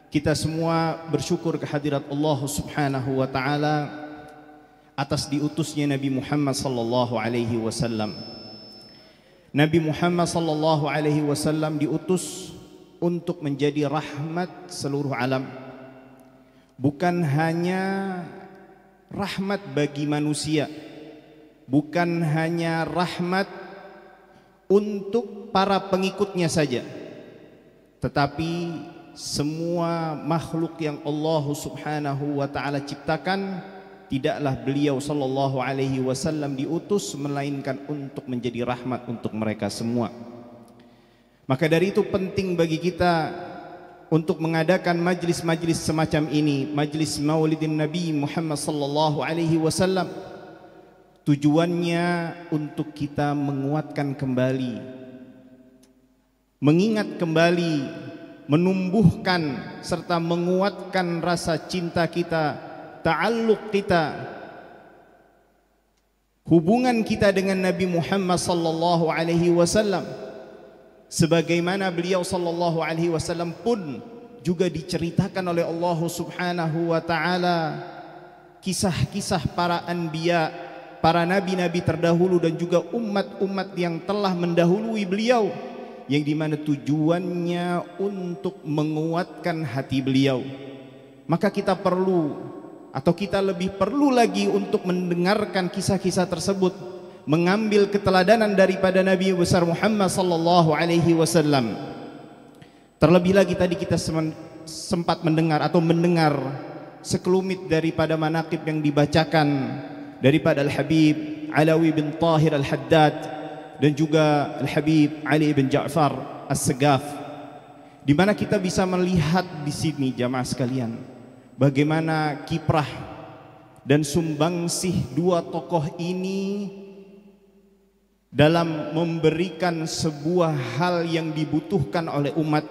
Kita semua bersyukur kehadirat Allah Subhanahu wa taala atas diutusnya Nabi Muhammad sallallahu alaihi wasallam. Nabi Muhammad sallallahu alaihi wasallam diutus untuk menjadi rahmat seluruh alam. Bukan hanya rahmat bagi manusia, bukan hanya rahmat untuk para pengikutnya saja, tetapi semua makhluk yang Allah Subhanahu wa taala ciptakan, tidaklah beliau sallallahu alaihi wasallam diutus melainkan untuk menjadi rahmat untuk mereka semua. Maka dari itu penting bagi kita untuk mengadakan majlis-majlis semacam ini, majlis Maulidin Nabi Muhammad sallallahu alaihi wasallam. Tujuannya untuk kita menguatkan kembali, mengingat kembali, menumbuhkan serta menguatkan rasa cinta kita, ta'alluq kita, hubungan kita dengan Nabi Muhammad sallallahu alaihi wasallam. Sebagaimana beliau sallallahu alaihi wasallam pun juga diceritakan oleh Allah Subhanahu wa taala kisah-kisah para anbiya, para nabi-nabi terdahulu dan juga umat-umat yang telah mendahului beliau, yang dimana tujuannya untuk menguatkan hati beliau. Maka kita perlu, atau kita lebih perlu lagi untuk mendengarkan kisah-kisah tersebut, mengambil keteladanan daripada Nabi besar Muhammad sallallahu alaihi wasallam. Terlebih lagi tadi kita sempat mendengar sekelumit daripada manaqib yang dibacakan daripada Al-Habib Alawi bin Tahir Al-Haddad dan juga Al-Habib Ali bin Ja'far As-Segaf, di mana kita bisa melihat di sini jamaah sekalian bagaimana kiprah dan sumbangsih dua tokoh ini dalam memberikan sebuah hal yang dibutuhkan oleh umat.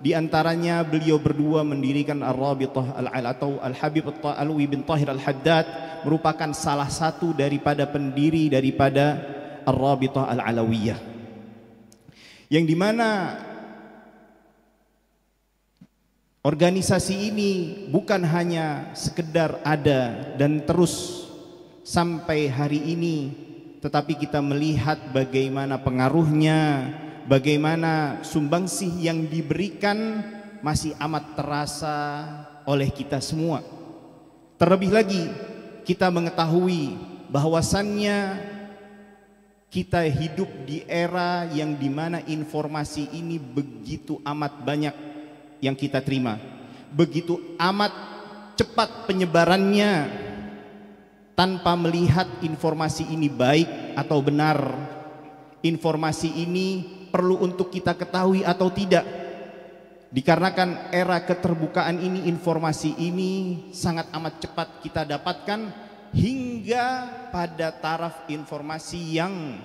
Di antaranya beliau berdua mendirikan Ar-Rabithah atau Al-Habib Alawi bin Tahir Al-Haddad merupakan salah satu daripada pendiri daripada Ar-Rabithah Al-Alawiyah, yang dimana organisasi ini bukan hanya sekedar ada dan terus sampai hari ini, tetapi kita melihat bagaimana pengaruhnya, bagaimana sumbangsih yang diberikan masih amat terasa oleh kita semua. Terlebih lagi kita mengetahui bahwasannya kita hidup di era yang dimana informasi ini begitu amat banyak yang kita terima, begitu amat cepat penyebarannya, tanpa melihat informasi ini baik atau benar, informasi ini perlu untuk kita ketahui atau tidak. Dikarenakan era keterbukaan ini, informasi ini sangat amat cepat kita dapatkan, hingga pada taraf informasi yang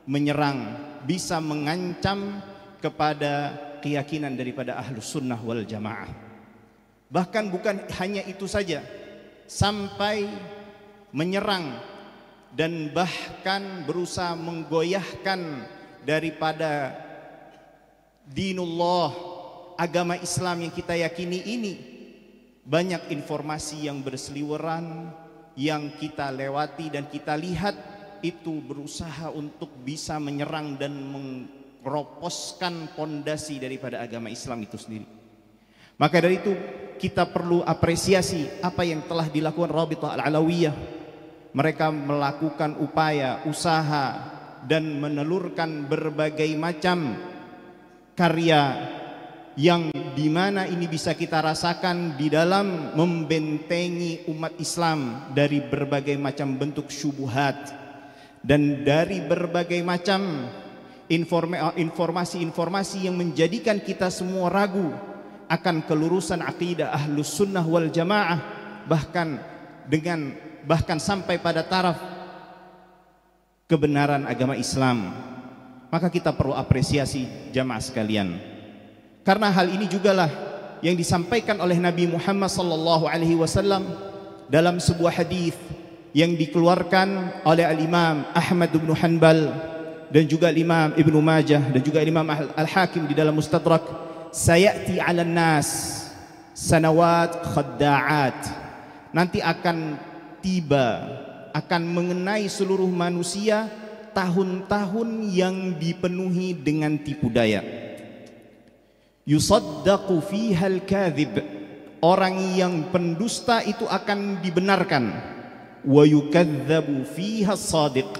menyerang, bisa mengancam kepada keyakinan daripada ahlus sunnah wal jamaah. Bahkan bukan hanya itu saja, sampai menyerang dan bahkan berusaha menggoyahkan daripada dinullah, agama Islam yang kita yakini ini. Banyak informasi yang berseliweran yang kita lewati dan kita lihat, itu berusaha untuk bisa menyerang dan meroposkan pondasi daripada agama Islam itu sendiri. Maka dari itu kita perlu apresiasi apa yang telah dilakukan Rabithah Al-Alawiyah. Mereka melakukan upaya, usaha dan menelurkan berbagai macam karya yang dimana ini bisa kita rasakan di dalam membentengi umat Islam dari berbagai macam bentuk syubuhat dan dari berbagai macam informasi-informasi yang menjadikan kita semua ragu akan kelurusan akidah ahlus sunnah wal jamaah, bahkan sampai pada taraf kebenaran agama Islam. Maka kita perlu apresiasi jamaah sekalian, karena hal ini jugalah yang disampaikan oleh Nabi Muhammad sallallahu alaihi wasallam dalam sebuah hadis yang dikeluarkan oleh Al-Imam Ahmad bin Hanbal dan juga Imam Ibnu Majah dan juga Imam Al-Hakim di dalam Mustadrak. Sayati 'alan nas, sanawat khadda'at, nanti akan tiba, akan mengenai seluruh manusia tahun-tahun yang dipenuhi dengan tipu daya. Yusaddaqu fiha al-kadhib, orang yang pendusta itu akan dibenarkan. Wa yukadzabu fiha as-shadiq,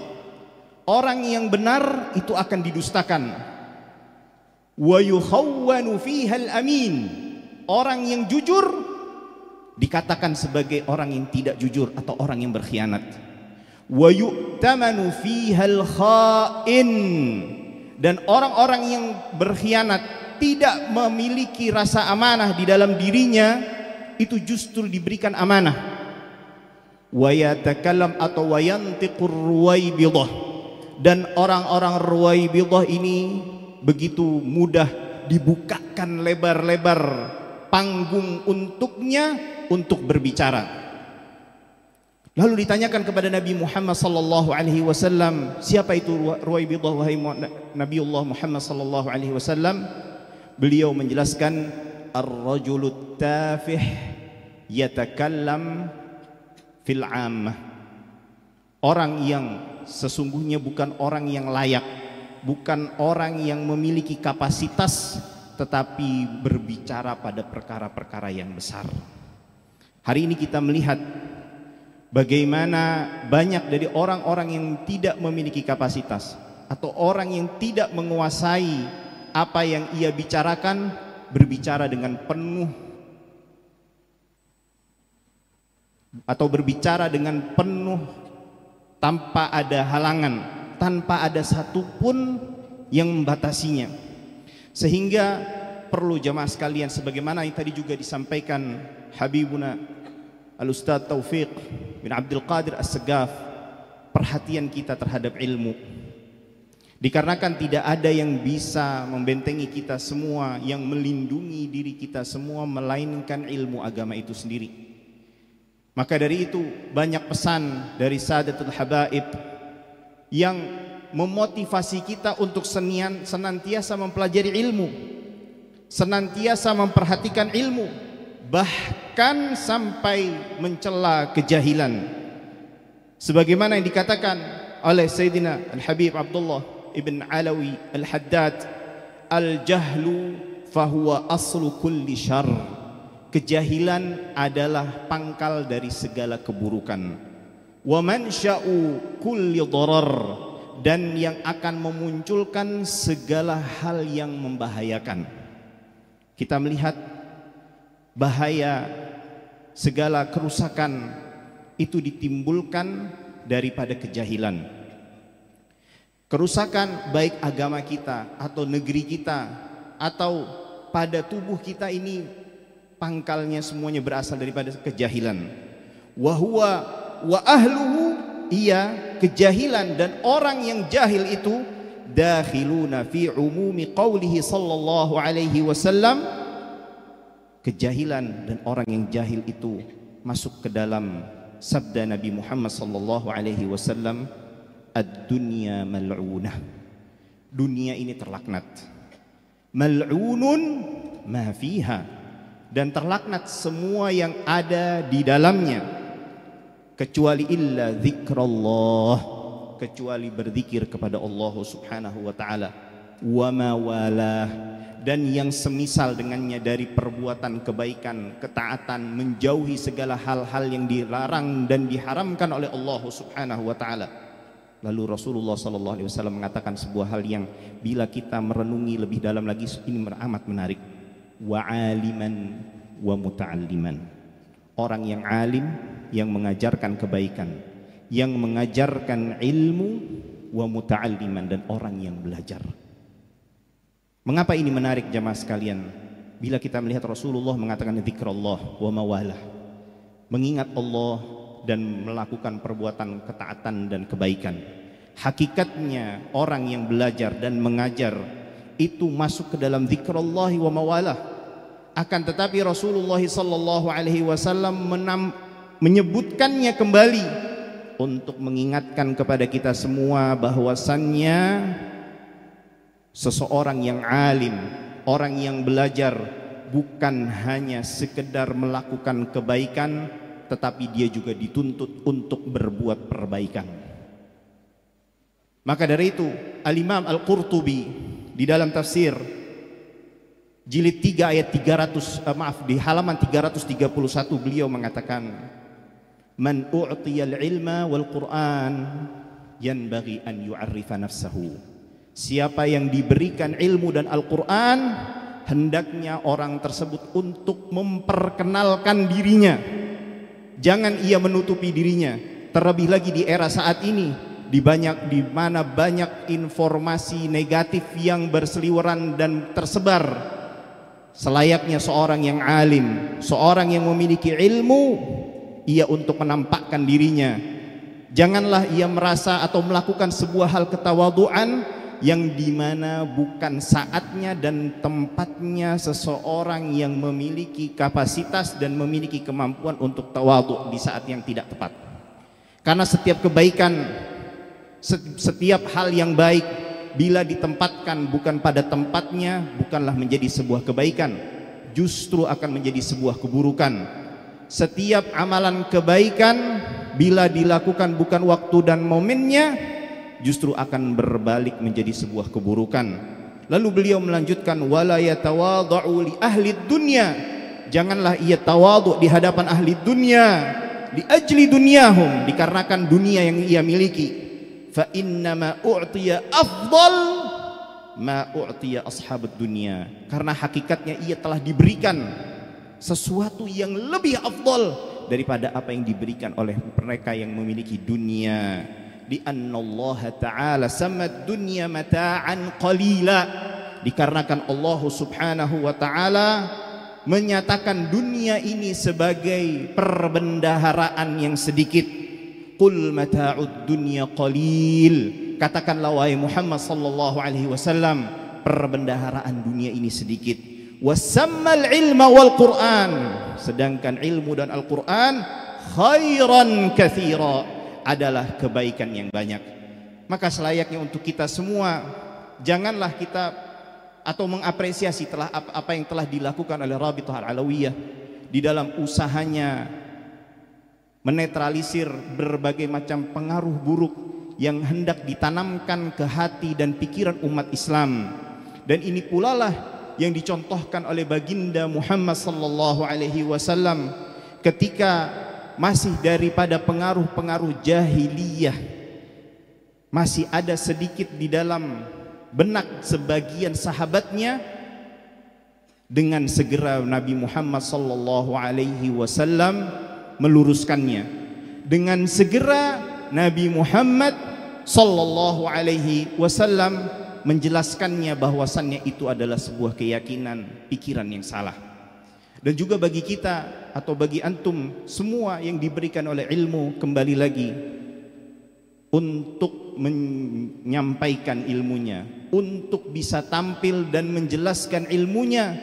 orang yang benar itu akan didustakan. Wa yukhawwanu fiha al-amin, orang yang jujur dikatakan sebagai orang yang tidak jujur atau orang yang berkhianat. Wa yu'tamanu fiha al-kha'in, dan orang-orang yang berkhianat tidak memiliki rasa amanah di dalam dirinya, itu justru diberikan amanah. Wa yatakallam atau wa yantiqur ruwaibidah, dan orang-orang ruwaibidah ini begitu mudah dibukakan lebar-lebar panggung untuknya untuk berbicara. Lalu ditanyakan kepada Nabi Muhammad sallallahu alaihi wasallam, siapa itu Ruwaibidah wahai Nabiullah Muhammad sallallahu alaihi wasallam? Beliau menjelaskan, ar-rajulut tafih yatakallam fil 'ammah, orang yang sesungguhnya bukan orang yang layak, bukan orang yang memiliki kapasitas, tetapi berbicara pada perkara-perkara yang besar. Hari ini kita melihat bagaimana banyak dari orang-orang yang tidak memiliki kapasitas atau orang yang tidak menguasai apa yang ia bicarakan, berbicara dengan penuh atau berbicara dengan penuh tanpa ada halangan, tanpa ada satupun yang membatasinya. Sehingga perlu jamaah sekalian, sebagaimana yang tadi juga disampaikan Habibuna Al-Ustadz Taufiq bin Abdul Qadir As-Segaf, perhatian kita terhadap ilmu. Dikarenakan tidak ada yang bisa membentengi kita semua, yang melindungi diri kita semua, melainkan ilmu agama itu sendiri. Maka dari itu banyak pesan dari Sadatul Habaib yang memotivasi kita untuk senantiasa mempelajari ilmu, senantiasa memperhatikan ilmu, bahkan sampai mencela kejahilan. Sebagaimana yang dikatakan oleh Sayyidina Al-Habib Abdullah ibn Alawi Al-Haddad, al-jahlu fahuwa aslu kulli syarr, kejahilan adalah pangkal dari segala keburukan. Wa mansya'u kulli dharar, dan yang akan memunculkan segala hal yang membahayakan. Kita melihat bahaya segala kerusakan itu ditimbulkan daripada kejahilan. Kerusakan baik agama kita atau negeri kita atau pada tubuh kita ini, pangkalnya semuanya berasal daripada kejahilan. Wa huwa wa ahluhu, iya kejahilan dan orang yang jahil itu, dakhiluna fi umumi qawlihi sallallahu alaihi wasallam, kejahilan dan orang yang jahil itu masuk ke dalam sabda Nabi Muhammad sallallahu alaihi wasallam, ad-dunya mal'unah, dunia ini terlaknat, mal'unun ma fiha, dan terlaknat semua yang ada di dalamnya, kecuali illa zikrullah, kecuali berzikir kepada Allah Subhanahu wa taala, wa ma walah, dan yang semisal dengannya dari perbuatan kebaikan, ketaatan, menjauhi segala hal-hal yang dilarang dan diharamkan oleh Allah Subhanahu wa taala. Lalu Rasulullah sallallahu alaihi wasallam mengatakan sebuah hal yang bila kita merenungi lebih dalam lagi ini amat menarik. Wa aliman wa muta'alliman, orang yang alim, yang mengajarkan kebaikan, yang mengajarkan ilmu, wa muta'alliman, dan orang yang belajar. Mengapa ini menarik jamaah sekalian? Bila kita melihat Rasulullah mengatakan zikrullah wa mawalah, mengingat Allah dan melakukan perbuatan ketaatan dan kebaikan. Hakikatnya orang yang belajar dan mengajar itu masuk ke dalam zikrullah wa mawalah. Akan tetapi Rasulullah sallallahu alaihi wasallam menyebutkannya kembali untuk mengingatkan kepada kita semua bahwasannya seseorang yang alim, orang yang belajar, bukan hanya sekedar melakukan kebaikan, tetapi dia juga dituntut untuk berbuat perbaikan. Maka dari itu Al-Imam Al-Qurtubi di dalam tafsir jilid 3 ayat di halaman 331 beliau mengatakan, man u'tiyal ilma wal Qur'an yanbaghi an yu'arrifa nafsahu. Siapa yang diberikan ilmu dan Al-Qur'an, hendaknya orang tersebut untuk memperkenalkan dirinya. Jangan ia menutupi dirinya. Terlebih lagi di era saat ini, di mana banyak informasi negatif yang berseliweran dan tersebar. Selayaknya seorang yang alim, seorang yang memiliki ilmu, ia untuk menampakkan dirinya. Janganlah ia merasa atau melakukan sebuah hal ketawaduan yang dimana bukan saatnya dan tempatnya seseorang yang memiliki kapasitas dan memiliki kemampuan untuk tawadhu di saat yang tidak tepat. Karena setiap kebaikan, setiap hal yang baik bila ditempatkan bukan pada tempatnya, bukanlah menjadi sebuah kebaikan, justru akan menjadi sebuah keburukan. Setiap amalan kebaikan bila dilakukan bukan waktu dan momennya, justru akan berbalik menjadi sebuah keburukan. Lalu beliau melanjutkan, wala yatawadhu li ahli dunya. Janganlah ia tawadhu di hadapan ahli dunia, li ajli dunyahum, dikarenakan dunia yang ia miliki. Fa innama u'tiya afdal ma u'tiya ashabud dunya. Karena hakikatnya ia telah diberikan sesuatu yang lebih afdal daripada apa yang diberikan oleh mereka yang memiliki dunia. Di annallaha ta'ala samad dunya mata'an qalila. Dikarenakan Allah subhanahu wa ta'ala menyatakan dunia ini sebagai perbendaharaan yang sedikit. Qul mata'ud dunya qalil. Katakanlah wahai Muhammad sallallahu alaihi wasallam, perbendaharaan dunia ini sedikit. Wasammal ilma wal Qur'an, sedangkan ilmu dan Al-Qur'an khairan katsira, adalah kebaikan yang banyak. Maka selayaknya untuk kita semua, janganlah kita atau mengapresiasi apa yang telah dilakukan oleh Rabithah Al-Alawiyah di dalam usahanya menetralisir berbagai macam pengaruh buruk yang hendak ditanamkan ke hati dan pikiran umat Islam. Dan ini pula lah yang dicontohkan oleh baginda Muhammad sallallahu alaihi wasallam ketika masih daripada pengaruh-pengaruh jahiliyah masih ada sedikit di dalam benak sebagian sahabatnya. Dengan segera Nabi Muhammad sallallahu alaihi wasallam meluruskannya. Dengan segera Nabi Muhammad sallallahu alaihi wasallam menjelaskannya bahwasannya itu adalah sebuah keyakinan, pikiran yang salah. Dan juga bagi kita atau bagi antum semua yang diberikan oleh ilmu, kembali lagi untuk menyampaikan ilmunya, untuk bisa tampil dan menjelaskan ilmunya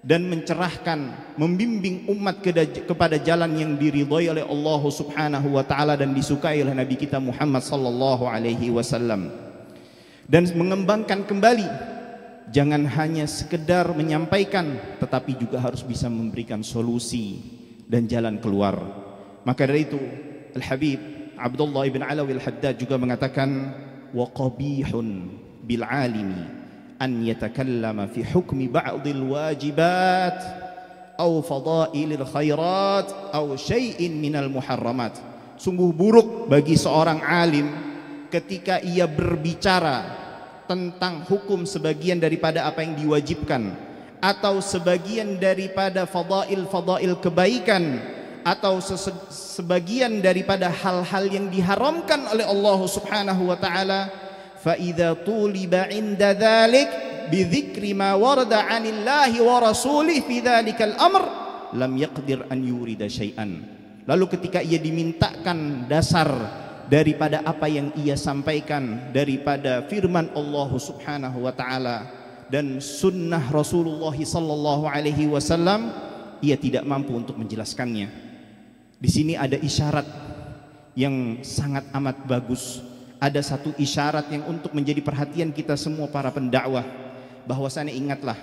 dan mencerahkan, membimbing umat kepada jalan yang diridhai oleh Allah Subhanahu wa taala dan disukai oleh Nabi kita Muhammad sallallahu alaihi wasallam. Dan mengembangkan kembali, jangan hanya sekedar menyampaikan, tetapi juga harus bisa memberikan solusi dan jalan keluar. Maka dari itu Al-Habib Abdullah ibn Alawi Al-Haddad juga mengatakan, wa qabihun bil alimi an yatakallama fi hukmi ba'dil wajibat aw fadailil khairat aw syai'in minal muharramat. Sungguh buruk bagi seorang alim ketika ia berbicara tentang hukum sebagian daripada apa yang diwajibkan, atau sebagian daripada fadail kebaikan, atau sebagian daripada hal-hal yang diharamkan oleh Allah Subhanahu wa taala. Fa idza tuliba 'inda dzalik bi dzikri ma warada 'anillahi wa rasulih fi dzalikal amr lam yaqdir an yurida syai'an. Lalu ketika ia dimintakan dasar daripada apa yang ia sampaikan daripada firman Allah Subhanahu wa taala dan sunnah Rasulullah sallallahu alaihi wasallam, ia tidak mampu untuk menjelaskannya. Di sini ada isyarat yang sangat amat bagus. Ada satu isyarat yang untuk menjadi perhatian kita semua para pendakwah, bahwasanya ingatlah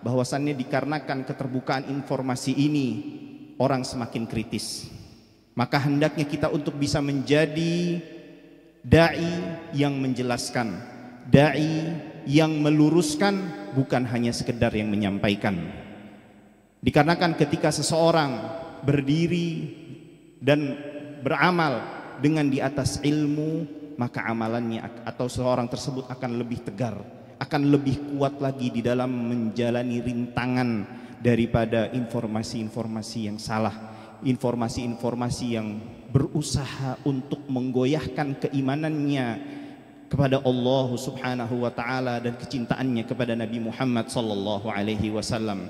bahwasannya dikarenakan keterbukaan informasi ini orang semakin kritis. Maka hendaknya kita untuk bisa menjadi dai yang menjelaskan, dai yang meluruskan, bukan hanya sekedar yang menyampaikan. Dikarenakan ketika seseorang berdiri dan beramal dengan di atas ilmu, maka amalannya atau seorang tersebut akan lebih tegar, akan lebih kuat lagi di dalam menjalani rintangan daripada informasi-informasi yang salah, informasi-informasi yang berusaha untuk menggoyahkan keimanannya kepada Allah Subhanahu wa taala dan kecintaannya kepada Nabi Muhammad sallallahu alaihi wasallam.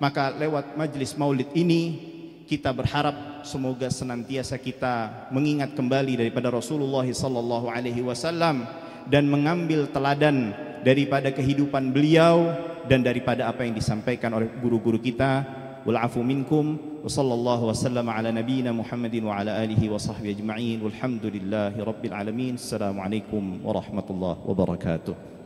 Maka lewat majlis Maulid ini kita berharap semoga senantiasa kita mengingat kembali daripada Rasulullah sallallahu alaihi wasallam dan mengambil teladan daripada kehidupan beliau dan daripada apa yang disampaikan oleh guru-guru kita. Wal afu minkum wa sallallahu wasallam ala nabiyyina Muhammadin wa ala alihi wa sahbihi ajma'in walhamdulillahi rabbil alamin. Assalamualaikum warahmatullahi wabarakatuh.